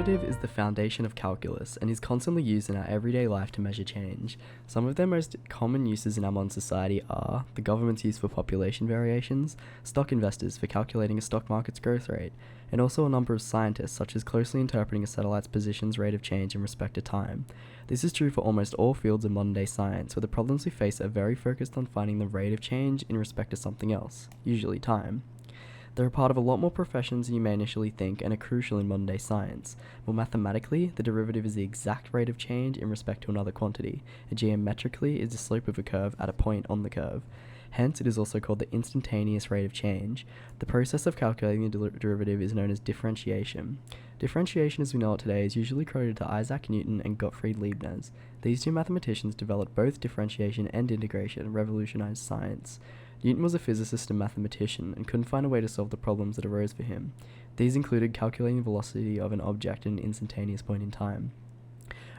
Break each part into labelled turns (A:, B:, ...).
A: derivative is the foundation of calculus and is constantly used in our everyday life to measure change. Some of their most common uses in our modern society are the government's use for population variations, stock investors for calculating a stock market's growth rate, and also a number of scientists such as closely interpreting a satellite's position's rate of change in respect to time. This is true for almost all fields of modern day science, where the problems we face are very focused on finding the rate of change in respect to something else, usually time. They're a part of a lot more professions than you may initially think and are crucial in modern day science. More mathematically, the derivative is the exact rate of change in respect to another quantity, and geometrically is the slope of a curve at a point on the curve. Hence, it is also called the instantaneous rate of change. The process of calculating the derivative is known as differentiation. Differentiation as we know it today is usually credited to Isaac Newton and Gottfried Leibniz. These two mathematicians developed both differentiation and integration and revolutionized science. Newton was a physicist and mathematician and couldn't find a way to solve the problems that arose for him. These included calculating the velocity of an object at an instantaneous point in time.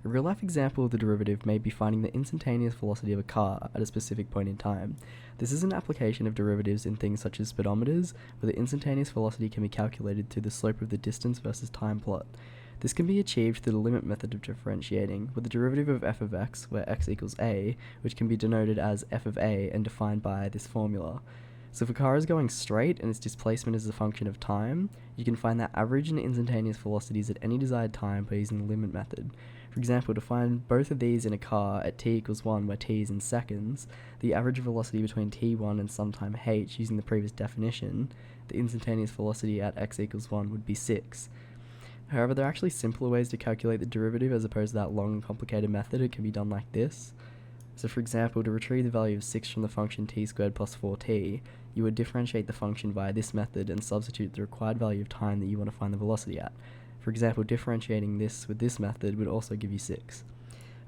A: A real-life example of the derivative may be finding the instantaneous velocity of a car at a specific point in time. This is an application of derivatives in things such as speedometers, where the instantaneous velocity can be calculated through the slope of the distance versus time plot. This can be achieved through the limit method of differentiating, with the derivative of f of x, where x equals a, which can be denoted as f of a and defined by this formula. So if a car is going straight and its displacement is a function of time, you can find the average and instantaneous velocities at any desired time by using the limit method. For example, to find both of these in a car at t equals 1, where t is in seconds, the average velocity between t1 and some time h using the previous definition, the instantaneous velocity at x equals 1 would be 6. However, there are actually simpler ways to calculate the derivative as opposed to that long and complicated method. It can be done like this. So for example, to retrieve the value of 6 from the function t squared plus 4t, you would differentiate the function via this method and substitute the required value of time that you want to find the velocity at. For example, differentiating this with this method would also give you 6.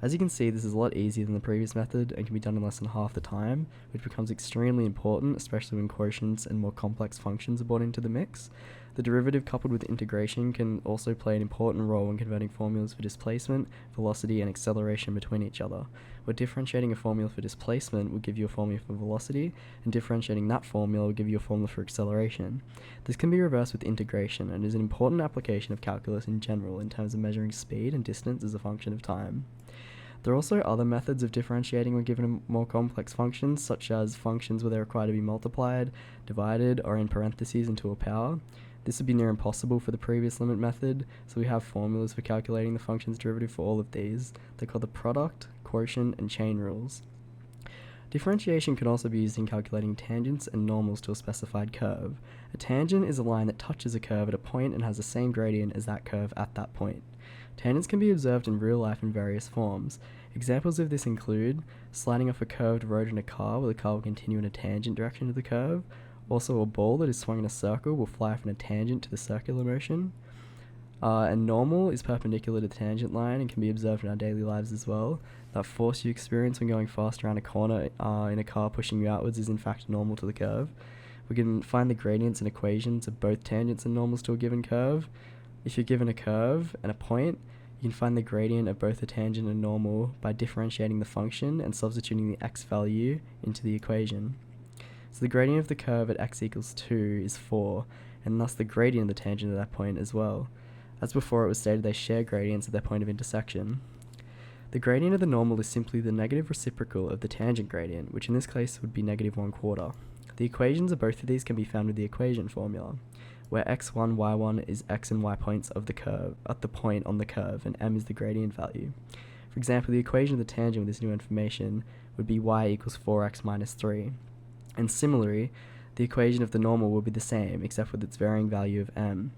A: As you can see, this is a lot easier than the previous method and can be done in less than half the time, which becomes extremely important, especially when quotients and more complex functions are brought into the mix. The derivative coupled with integration can also play an important role in converting formulas for displacement, velocity, and acceleration between each other, where differentiating a formula for displacement will give you a formula for velocity, and differentiating that formula will give you a formula for acceleration. This can be reversed with integration, and is an important application of calculus in general in terms of measuring speed and distance as a function of time. There are also other methods of differentiating when given more complex functions, such as functions where they require to be multiplied, divided, or in parentheses into a power. This would be near impossible for the previous limit method, so we have formulas for calculating the function's derivative for all of these. They're called the product, quotient, and chain rules. Differentiation can also be used in calculating tangents and normals to a specified curve. A tangent is a line that touches a curve at a point and has the same gradient as that curve at that point. Tangents can be observed in real life in various forms. Examples of this include sliding off a curved road in a car where the car will continue in a tangent direction to the curve. Also, a ball that is swung in a circle will fly off in a tangent to the circular motion. And normal is perpendicular to the tangent line and can be observed in our daily lives as well. That force you experience when going fast around a corner in a car pushing you outwards is in fact normal to the curve. We can find the gradients and equations of both tangents and normals to a given curve. If you're given a curve and a point, you can find the gradient of both the tangent and normal by differentiating the function and substituting the x value into the equation. So the gradient of the curve at x equals 2 is 4, and thus the gradient of the tangent at that point as well. As before, it was stated they share gradients at their point of intersection. The gradient of the normal is simply the negative reciprocal of the tangent gradient, which in this case would be negative 1/4. The equations of both of these can be found with the equation formula, where x1, y1 is x and y points of the curve at the point on the curve, and m is the gradient value. For example, the equation of the tangent with this new information would be y equals 4x minus 3. And similarly, the equation of the normal will be the same, except with its varying value of m.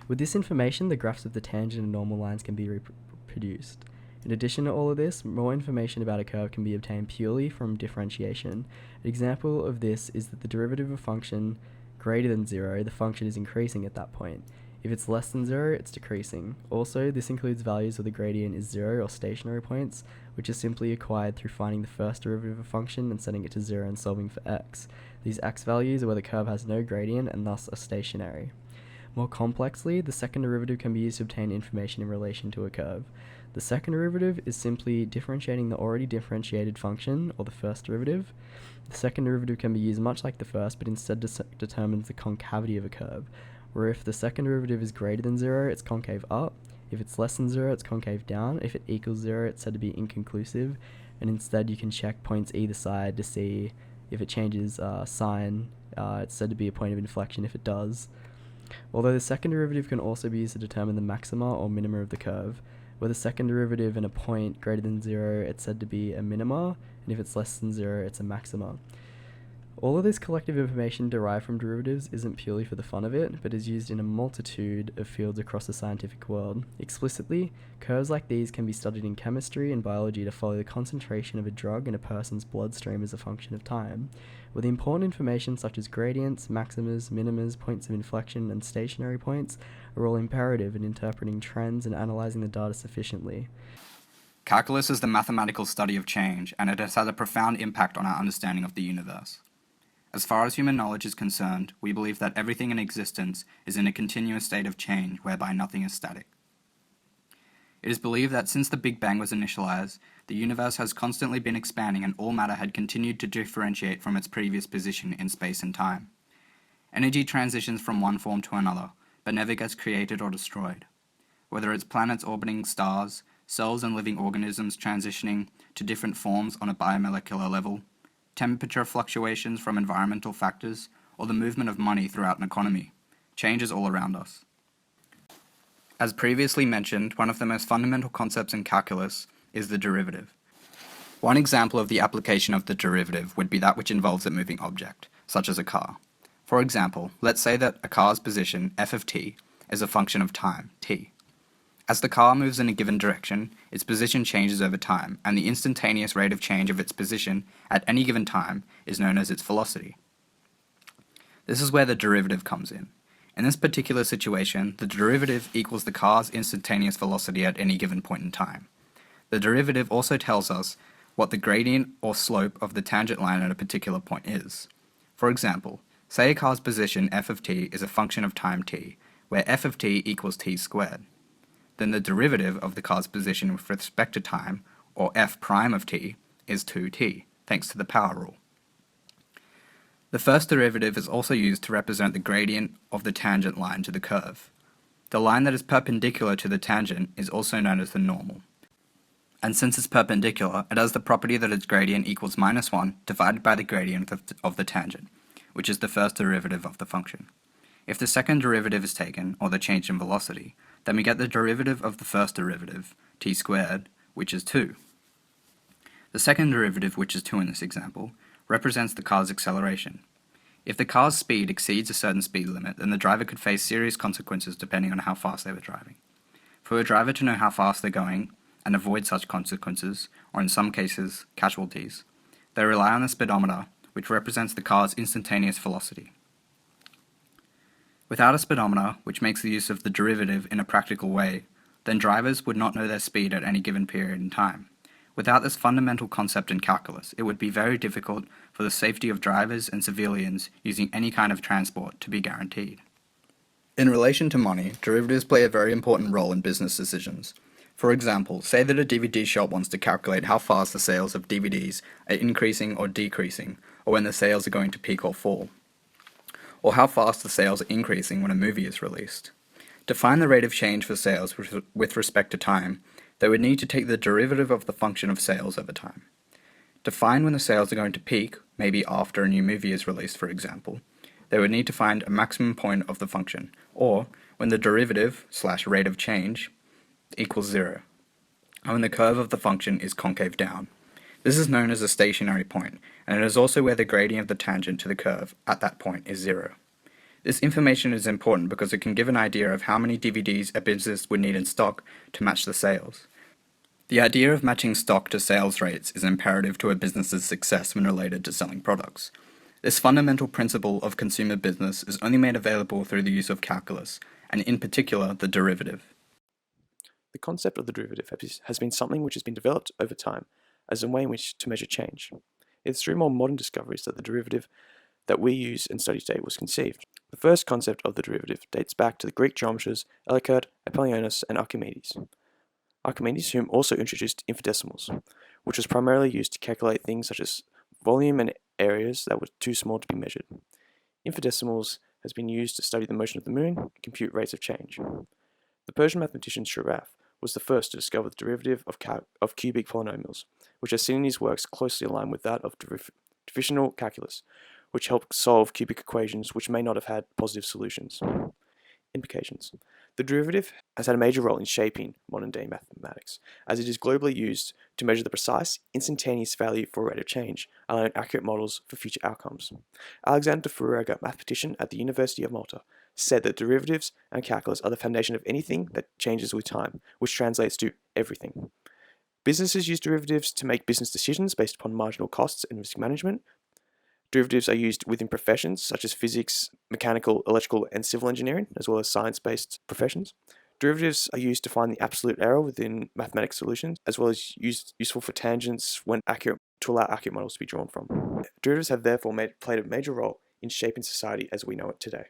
A: With this information, the graphs of the tangent and normal lines can be reproduced. In addition to all of this, more information about a curve can be obtained purely from differentiation. An example of this is that the derivative of a function greater than 0, the function is increasing at that point. If it's less than 0, it's decreasing. Also, this includes values where the gradient is 0 or stationary points, which is simply acquired through finding the first derivative of a function and setting it to 0 and solving for x. These x values are where the curve has no gradient and thus are stationary. More complexly, the second derivative can be used to obtain information in relation to a curve. The second derivative is simply differentiating the already differentiated function, or the first derivative. The second derivative can be used much like the first, but instead determines the concavity of a curve, where if the second derivative is greater than 0, it's concave up. If it's less than 0, it's concave down. If it equals 0, it's said to be inconclusive, and instead you can check points either side to see if it changes sign. It's said to be a point of inflection if it does. Although the second derivative can also be used to determine the maxima or minima of the curve. With a second derivative and a point greater than 0, it's said to be a minima, and if it's less than 0, it's a maxima. All of this collective information derived from derivatives isn't purely for the fun of it, but is used in a multitude of fields across the scientific world. Explicitly, curves like these can be studied in chemistry and biology to follow the concentration of a drug in a person's bloodstream as a function of time, where the important information such as gradients, maximas, minimas, points of inflection, and stationary points are all imperative in interpreting trends and analysing the data sufficiently.
B: Calculus is the mathematical study of change, and it has had a profound impact on our understanding of the universe. As far as human knowledge is concerned, we believe that everything in existence is in a continuous state of change whereby nothing is static. It is believed that since the Big Bang was initialized, the universe has constantly been expanding and all matter had continued to differentiate from its previous position in space and time. Energy transitions from one form to another, but never gets created or destroyed. Whether it's planets orbiting stars, cells and living organisms transitioning to different forms on a biomolecular level, temperature fluctuations from environmental factors, or the movement of money throughout an economy, change is all around us. As previously mentioned, one of the most fundamental concepts in calculus is the derivative. One example of the application of the derivative would be that which involves a moving object, such as a car. For example, let's say that a car's position, f of t, is a function of time, t. As the car moves in a given direction, its position changes over time, and the instantaneous rate of change of its position at any given time is known as its velocity. This is where the derivative comes in. In this particular situation, the derivative equals the car's instantaneous velocity at any given point in time. The derivative also tells us what the gradient or slope of the tangent line at a particular point is. For example, say a car's position f of t is a function of time t, where f of t equals t squared. Then the derivative of the car's position with respect to time, or f prime of t, is 2t, thanks to the power rule. The first derivative is also used to represent the gradient of the tangent line to the curve. The line that is perpendicular to the tangent is also known as the normal. And since it's perpendicular, it has the property that its gradient equals minus 1 divided by the gradient of the tangent, which is the first derivative of the function. If the second derivative is taken, or the change in velocity, then we get the derivative of the first derivative, t squared, which is 2. The second derivative, which is 2 in this example, represents the car's acceleration. If the car's speed exceeds a certain speed limit, then the driver could face serious consequences depending on how fast they were driving. For a driver to know how fast they're going and avoid such consequences, or in some cases, casualties, they rely on the speedometer, which represents the car's instantaneous velocity. Without a speedometer, which makes the use of the derivative in a practical way, then drivers would not know their speed at any given period in time. Without this fundamental concept in calculus, it would be very difficult for the safety of drivers and civilians using any kind of transport to be guaranteed. In relation to money, derivatives play a very important role in business decisions. For example, say that a DVD shop wants to calculate how fast the sales of DVDs are increasing or decreasing, or when the sales are going to peak or fall, or how fast the sales are increasing when a movie is released. To find the rate of change for sales with respect to time, they would need to take the derivative of the function of sales over time. To find when the sales are going to peak, maybe after a new movie is released for example, they would need to find a maximum point of the function, or when the derivative/rate of change equals 0, and when the curve of the function is concave down. This is known as a stationary point, and it is also where the gradient of the tangent to the curve at that point is 0. This information is important because it can give an idea of how many DVDs a business would need in stock to match the sales. The idea of matching stock to sales rates is imperative to a business's success when related to selling products. This fundamental principle of consumer business is only made available through the use of calculus, and in particular the derivative.
C: The concept of the derivative has been something which has been developed over time as a way in which to measure change. It's through more modern discoveries that the derivative that we use and study today was conceived. The first concept of the derivative dates back to the Greek geometers Euclid, Apollonius, and Archimedes. Archimedes, whom also introduced infinitesimals, which was primarily used to calculate things such as volume and areas that were too small to be measured. Infinitesimals has been used to study the motion of the moon and compute rates of change. The Persian mathematician Sharaf was the first to discover the derivative of cubic polynomials, which as seen in his works closely aligned with that of divisional calculus, which helped solve cubic equations which may not have had positive solutions. Implications. The derivative has had a major role in shaping modern-day mathematics, as it is globally used to measure the precise, instantaneous value for rate of change, allowing accurate models for future outcomes. Alexander Furega, mathematician at the University of Malta, said that derivatives and calculus are the foundation of anything that changes with time, which translates to everything. Businesses use derivatives to make business decisions based upon marginal costs and risk management. Derivatives are used within professions such as physics, mechanical, electrical, and civil engineering, as well as science-based professions. Derivatives are used to find the absolute error within mathematical solutions, as well as useful for tangents when accurate, to allow accurate models to be drawn from. Derivatives have therefore played a major role in shaping society as we know it today.